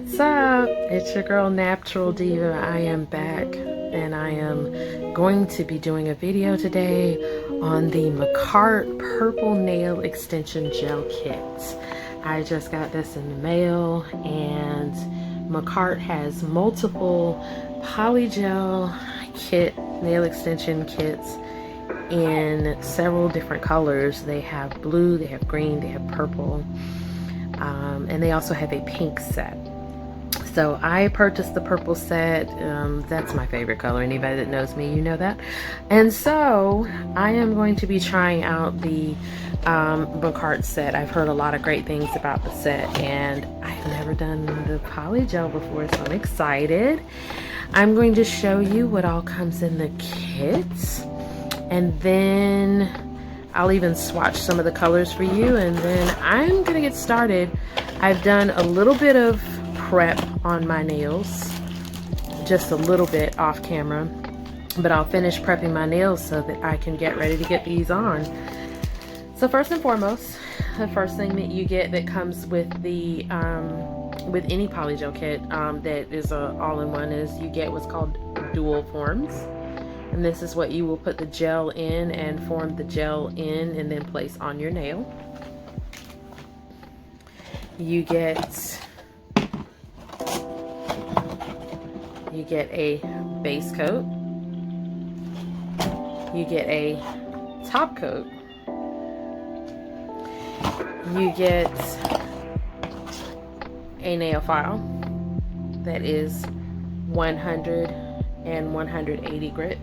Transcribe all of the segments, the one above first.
What's up? It's your girl Natural Diva. I am back and I am going to be doing a video today on the Makartt Purple Nail Extension Gel Kit. I just got this in the mail, and Makartt has multiple polygel kit, nail extension kits in several different colors. They have blue, they have green, they have purple, and they also have a pink set. So I purchased the purple set. That's my favorite color. Anybody that knows me, you know that. And so I am going to be trying out the Makartt set. I've heard a lot of great things about the set, and I've never done the polygel before, so I'm excited. I'm going to show you what all comes in the kit, and then I'll even swatch some of the colors for you, and then I'm gonna get started. I've done a little bit of prep on my nails, just a little bit off camera, but I'll finish prepping my nails so that I can get ready to get these on. So first and foremost, the first thing that you get that comes with the with any polygel kit that is a all-in-one is you get what's called dual forms. And this is what you will put the gel in and form the gel in and then place on your nail. You get a base coat. You get a top coat. You get a nail file that is 100 and 180 grit.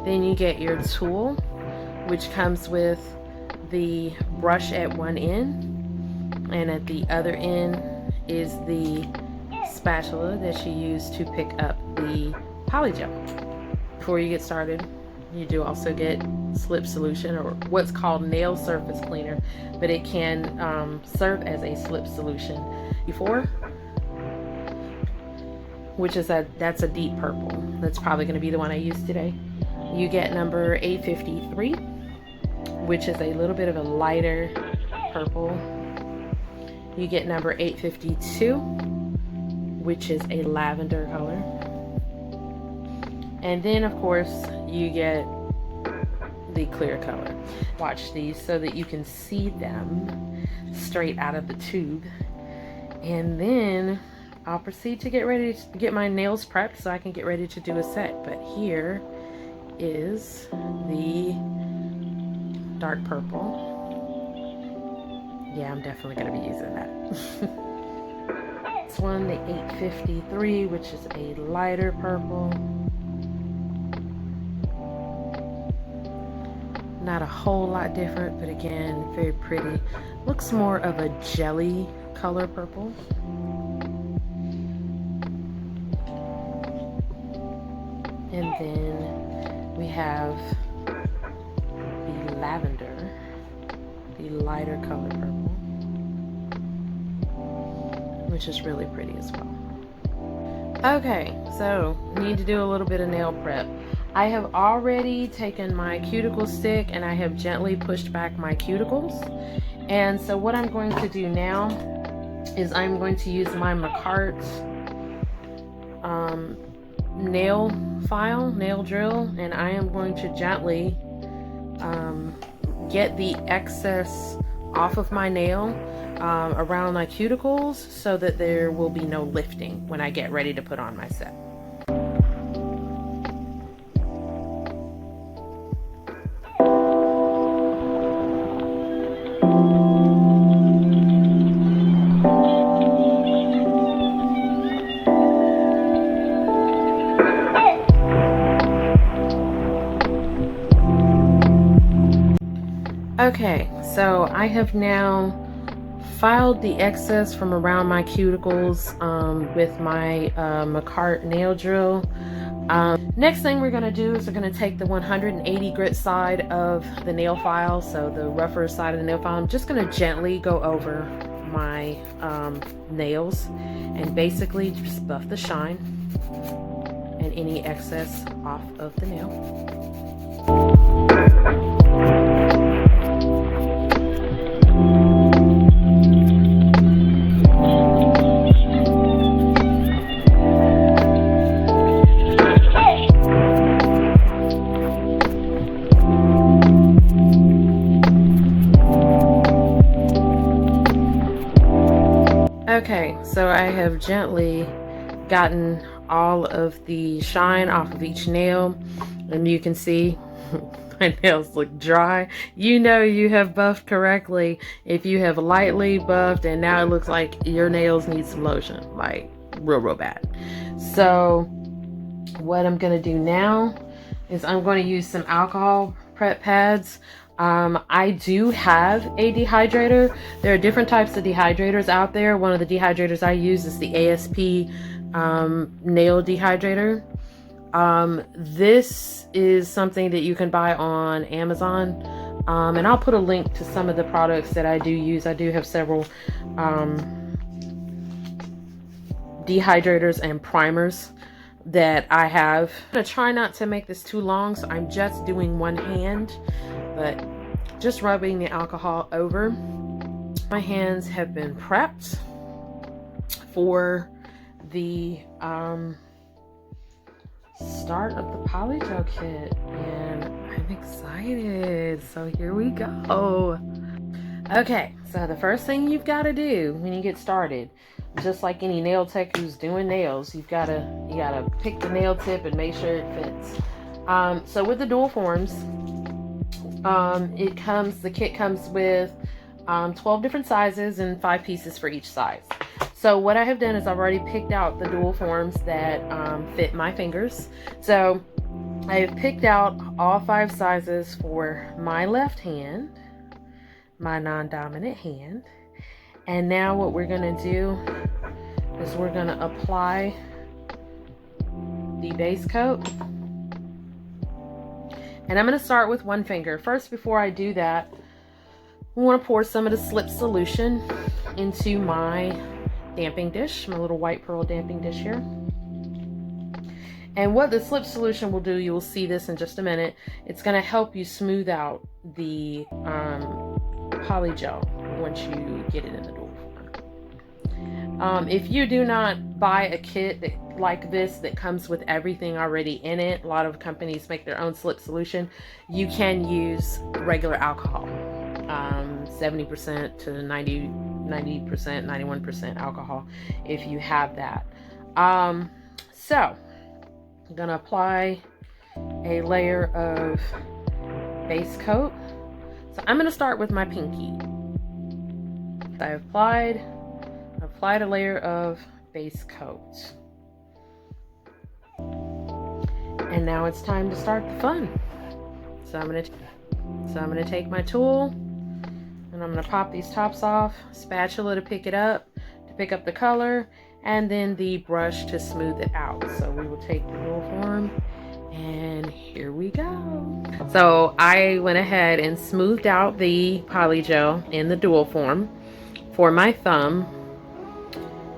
Then you get your tool, which comes with the brush at one end, and at the other end is the spatula that you use to pick up the polygel. Before you get started, you do also get slip solution, or what's called nail surface cleaner, but it can serve as a slip solution before, which is that's a deep purple. That's probably going to be the one I use today. You get number 853, which is a little bit of a lighter purple. You get number 852, which is a lavender color. And then of course you get the clear color. Watch these so that you can see them straight out of the tube. And then I'll proceed to get ready to get my nails prepped so I can get ready to do a set. But here is the dark purple. Yeah, I'm definitely going to be using that. This one, the 853, which is a lighter purple. Not a whole lot different, but again, very pretty. Looks more of a jelly color purple. And then we have the lavender, the lighter color purple, which is really pretty as well. Okay, so need to do a little bit of nail prep. I have already taken my cuticle stick and I have gently pushed back my cuticles. And so what I'm going to do now is I'm going to use my Makartt nail file, nail drill, and I am going to gently get the excess off of my nail around my cuticles so that there will be no lifting when I get ready to put on my set. Okay, so I have now filed the excess from around my cuticles with my Makartt nail drill. Next thing we're going to do is we're going to take the 180 grit side of the nail file, so the rougher side of the nail file. I'm just going to gently go over my nails and basically just buff the shine and any excess off of the nail. Okay, so I have gently gotten all of the shine off of each nail, and you can see my nails look dry. You know you have buffed correctly if you have lightly buffed and now it looks like your nails need some lotion, like real bad. So what I'm gonna do now is I'm going to use some alcohol prep pads. I do have a dehydrator. There are different types of dehydrators out there. One of the dehydrators I use is the ASP nail dehydrator. This is something that you can buy on Amazon, and I'll put a link to some of the products that I do use. I do have several dehydrators and primers that I have. I'm gonna try not to make this too long, so I'm just doing one hand, but just rubbing the alcohol over. My hands have been prepped for the start of the Poly Gel Kit, and I'm excited. So here we go. Okay, so the first thing you've got to do when you get started, just like any nail tech who's doing nails, you gotta pick the nail tip and make sure it fits. So with the dual forms, the kit comes with 12 different sizes and 5 pieces for each size. So what I have done is I've already picked out the dual forms that fit my fingers. So I have picked out all 5 sizes for my left hand, my non-dominant hand. And now what we're gonna do is we're gonna apply the base coat. And I'm gonna start with one finger. First, before I do that, I wanna pour some of the slip solution into my damping dish, my little white pearl damping dish here. And what the slip solution will do, you will see this in just a minute, it's going to help you smooth out the poly gel once you get it in the dual form. If you do not buy a kit like this that comes with everything already in it, a lot of companies make their own slip solution, you can use regular alcohol, 70% to 90%, 91% alcohol if you have that. So I'm gonna apply a layer of base coat. So I'm gonna start with my pinky. I applied a layer of base coat. And now it's time to start the fun. So I'm gonna take my tool and I'm gonna pop these tops off, spatula to pick it up, to pick up the color, and then the brush to smooth it out. So we will take the dual form, and here we go. So I went ahead and smoothed out the poly gel in the dual form for my thumb,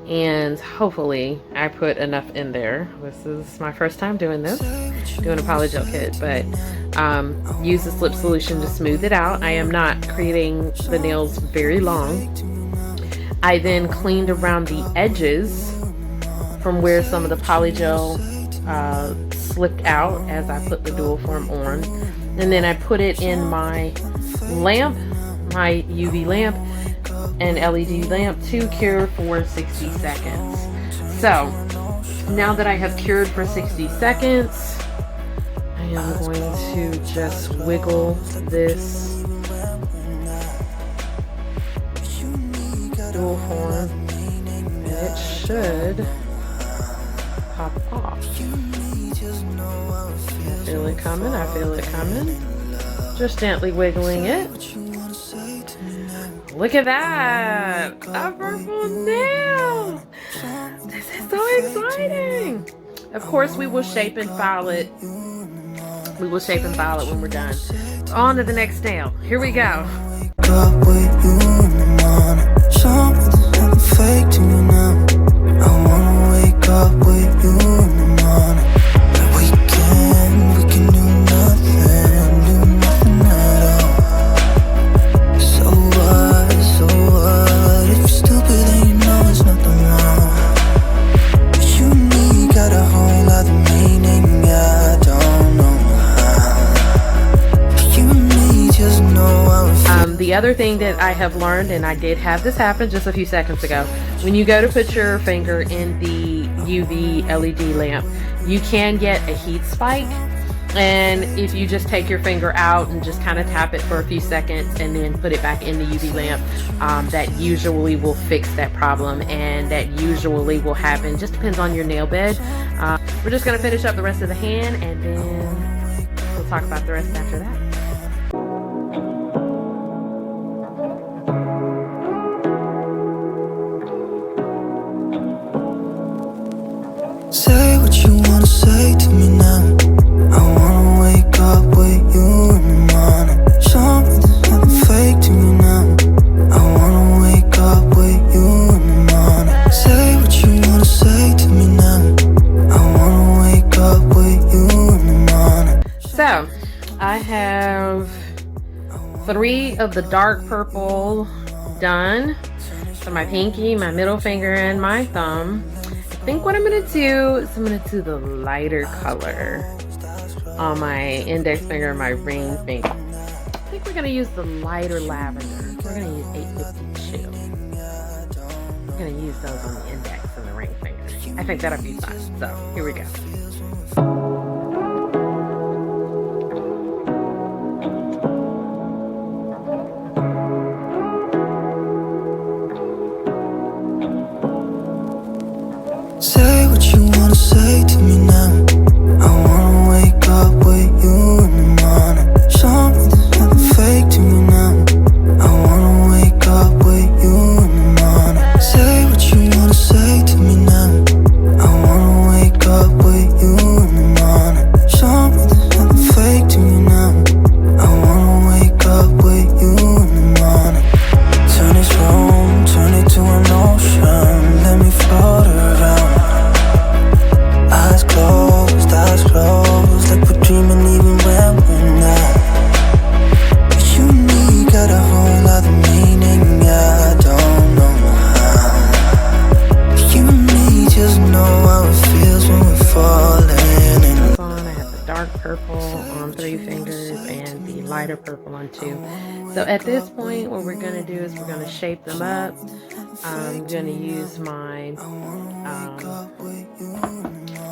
and hopefully I put enough in there. This is my first time doing this, doing a poly gel kit, but use the slip solution to smooth it out. I am not creating the nails very long. I then cleaned around the edges from where some of the poly gel slipped out as I put the dual form on, and then I put it in my lamp, my UV lamp and LED lamp, to cure for 60 seconds. So now that I have cured for 60 seconds, I am going to just wiggle this dual form, and it should pop off. I feel it coming, I feel it coming. Just gently wiggling it. Look at that! A purple nail! This is so exciting! Of course, we will shape and file it. We will shape and file it when we're done. On to the next nail. Here we go. Fake to me now. I wanna wake up with you in the morning. We can do nothing at all. So what? If you're stupid, then you know it's nothing wrong. You and me got a whole lot of meaning, I don't know how. You and me just know how it feels. The The other thing that I have learned, and I did have this happen just a few seconds ago, when you go to put your finger in the UV LED lamp, you can get a heat spike. And if you just take your finger out and just kind of tap it for a few seconds and then put it back in the UV lamp, that usually will fix that problem, and that usually will happen. Just depends on your nail bed. We're just going to finish up the rest of the hand, and then we'll talk about the rest after that. Say what you wanna say to me now. I wanna wake up with you in the morning. Show me there's nothing fake to me now. I wanna wake up with you in the morning. Say what you wanna say to me now. I wanna wake up with you in the morning. So, I have 3 of the dark purple done. So my pinky, my middle finger, and my thumb. I think what I'm gonna do is I'm gonna do the lighter color on my index finger and my ring finger. I think we're gonna use the lighter lavender. We're gonna use 852. We're gonna use those on the index and the ring finger. I think that'll be fun. So here we go. Say what you wanna say to me now. I wanna wake up with you in the morning. Show me there's nothing fake to me now. I wanna wake up with you in the morning. Say what you wanna say to me now. I wanna wake up with you in the morning. Show me there's nothing fake to me now. I wanna wake up with you in the morning. Turn this room, turn it to an ocean. Let me float around. Eyes closed, like we're dreaming even when we're not. But you and me got a whole other meaning, I don't know how. But you and me just know how it feels when we're falling in love. I have the dark purple on 3 fingers and the lighter purple on 2. So at this point, what we're gonna do is we're gonna shape them up. I'm gonna use my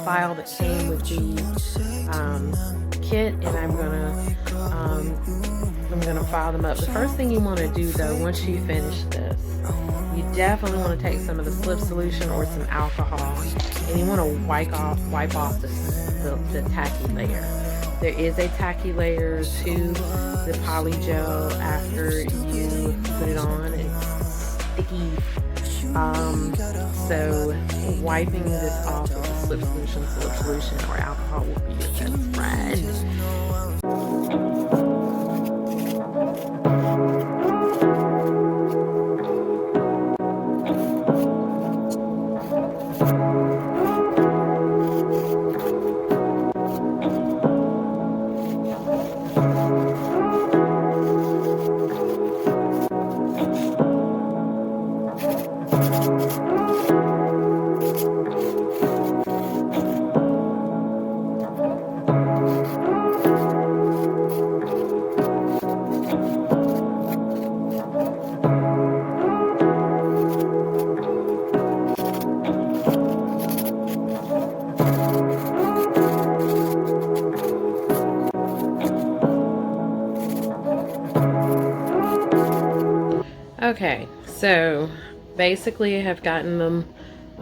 file that came with the kit, and I'm gonna file them up. The first thing you want to do though, once you finish this, you definitely want to take some of the slip solution or some alcohol, and you want to wipe off the tacky layer. There is a tacky layer to the poly gel after you put it on. It's sticky. So wiping this off with a slip solution or alcohol will be your best friend. Okay, so basically I have gotten them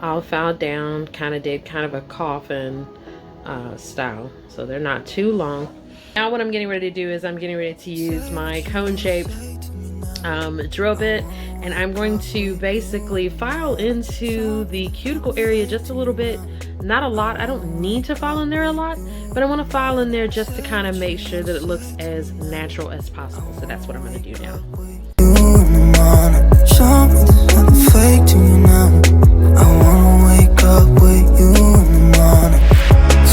all filed down, kind of did kind of a coffin style, so they're not too long. Now what I'm getting ready to do is I'm getting ready to use my cone-shaped drill bit, and I'm going to basically file into the cuticle area just a little bit, not a lot. I don't need to file in there a lot, but I want to file in there just to kind of make sure that it looks as natural as possible. So that's what I'm going to do now. Show me there's nothing fake to me now. I wanna wake up with you in the morning.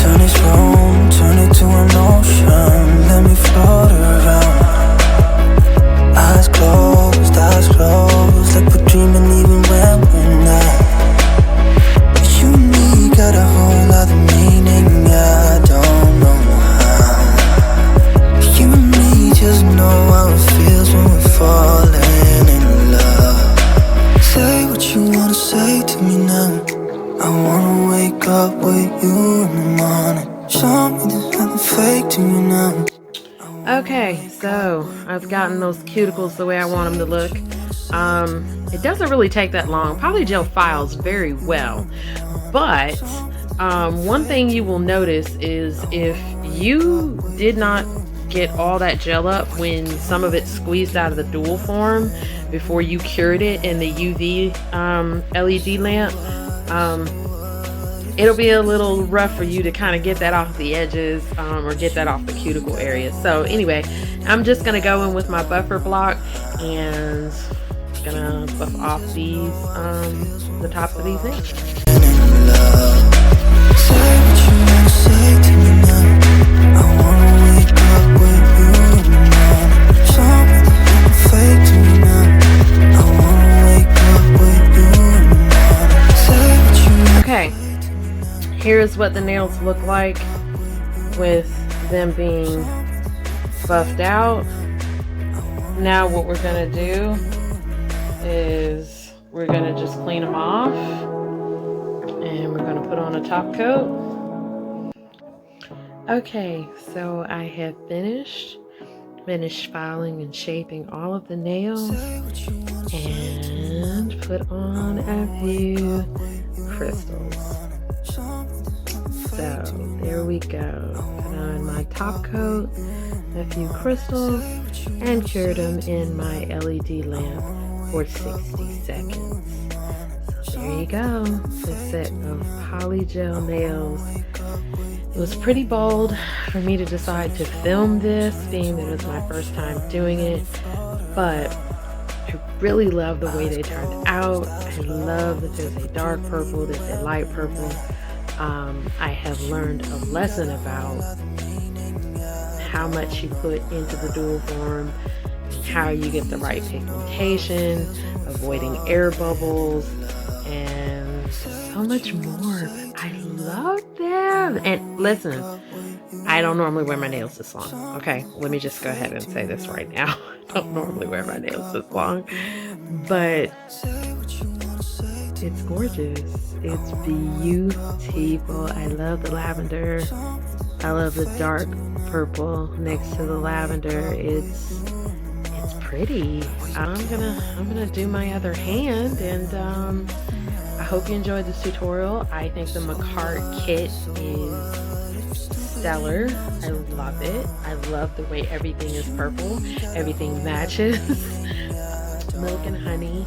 Turn this room, turn it to an ocean. Let me float around. Eyes closed, like we're dreaming even when we're not. But you and me got a whole other meaning, I don't know how. But you and me just know how it feels when we fall. So I've gotten those cuticles the way I want them to look. It doesn't really take that long. Polygel files very well, but one thing you will notice is if you did not get all that gel up when some of it squeezed out of the dual form before you cured it in the UV LED lamp, it'll be a little rough for you to kind of get that off the edges or get that off the cuticle area. So anyway, I'm just gonna go in with my buffer block and gonna buff off these the tops of these nails. Okay, here's what the nails look like with them being buffed out. Now what we're gonna do is we're gonna just clean them off and we're gonna put on a top coat. Okay, so I have finished filing and shaping all of the nails and put on a few crystals. So there we go. Put on my top coat, a few crystals, and cured them in my LED lamp for 60 seconds. So there you go, a set of polygel nails. It was pretty bold for me to decide to film this, being that it was my first time doing it, but I really love the way they turned out. I love that there's a dark purple, there's a light purple. I have learned a lesson about how much you put into the dual form, how you get the right pigmentation, avoiding air bubbles, and so much more. I love them. And listen, I don't normally wear my nails this long. Okay, let me just go ahead and say this right now. I don't normally wear my nails this long, but it's gorgeous. It's beautiful. I love the lavender. I love the dark purple next to the lavender. It's pretty. I'm gonna do my other hand, and I hope you enjoyed this tutorial. I think the Makartt kit is stellar. I love it. I love the way everything is purple. Everything matches. Milk and honey.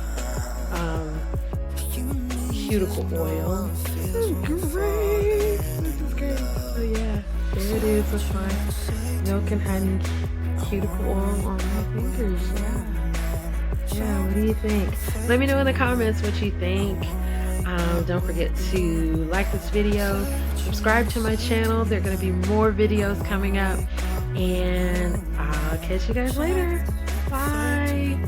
Cuticle oil. This is great. This is great. So yeah, there it is with my milk and honey cuticle oil on my fingers. Yeah, what do you think? Let me know in the comments what you think. Don't forget to like this video, subscribe to my channel. There are going to be more videos coming up, and I'll catch you guys later. Bye.